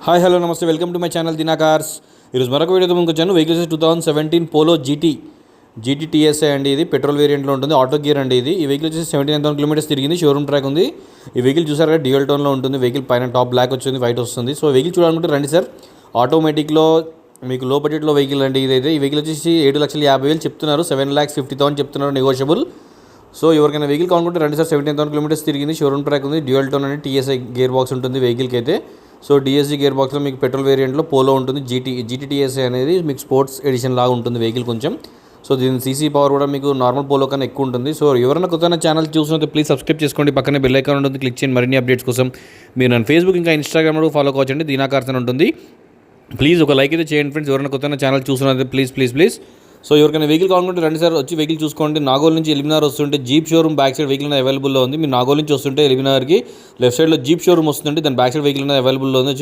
Hi hello నమస్తే welcome to my channel Dina cars. ఈరోజు మరొక వీడియోతో ముందుకు వచ్చాను. వెహికల్స్ 2017 పోలో జీటీ టీఎస్ఐ అండి. ఇది పెట్రోల్ వేరియంట్లో ఉంటుంది, ఆటో గేర్ అండి. ఈ వెహికల్ వచ్చేసి 79,000 కిలోమీటర్స్ తిరిగింది, షోరూమ్ ట్రాక్ ఉంది. ఈ వెహికల్ చూసారు కదా, డ్యూయల్ టోన్లో ఉంటుంది. వెహికల్ పైన టాప్ బ్లాక్ వచ్చింది, వైట్ వస్తుంది. సో వెహికల్ చూడాలనుకుంటే రండి సార్. ఆటోమేటిక్లో మీకు లో బడ్జెట్లో వెహికల్ అండి ఇదైతే. ఈ వెహికల్ వచ్చేసి 7,50,000 చెప్తున్నారు, 7,50,000 చెప్తున్నారు, నెగోషియబుల్. సో ఎవరికైనా వెహికల్ కావాలనుకుంటే రండి సార్. 17,000 కిలోమీటర్స్ తిరిగింది, షోరూమ్ ట్రాక్ ఉంది, డ్యూయల్ టోన్ అని టీఎస్ఐ గేర్ బాక్స్ ఉంటుంది వెహికల్కి అయితే. సో డిఎస్జీ గేర్ బాక్స్లో మీకు పెట్రోల్ వేరియంట్లో పోలో ఉంటుంది. జీటీ టీఎస్ఐ అనేది మీకు స్పోర్ట్స్ ఎడిషన్ లాగా ఉంటుంది వెహికల్ కొంచెం. సో దీని సీసీ పవర్ కూడా మీకు నార్మల్ పోలో కన్నా ఎక్కువ ఉంటుంది. సో ఎవరైనా కొత్త ఛానల్ చూసినట్టు ప్లీజ్ సబ్స్క్రైబ్ చేసుకోండి, పక్కనే బెల్ ఐకాన్ ఉంటుంది, క్లిక్ చేయండి మరిన్ని అప్డేట్స్ కోసం. మీరు నన్ను ఫేస్బుక్ ఇంకా ఇన్స్టాగ్రామ్లో ఫాలో కావచ్చండి, దీనా కార్స్ అని ఉంటుంది. ప్లీజ్ ఒక లైక్ అయితే చేయండి ఫ్రెండ్స్. ఎవరైనా కొత్త ఛానల్ చూస్తున్నది ప్లీజ్. సో ఎవరికైనా వెహికల్ కావాలంటే రండి సార్, వచ్చి వెహికల్ చూసుకోండి. నాగోల్ నుంచి ఎలిమినార్ వస్తుంటే jeep showroom back side vehicle అవైలబుల్లో ఉంది. మీరు నాగోల్ నుంచి వస్తుంటే ఎలిమినార్కి లెఫ్ట్ సైడ్లో జీప్ షోరూమ్ వస్తుందండి, దాని బ్యాక్ సైడ్ వెహికల్ అవైలబుల్లో ఉంది.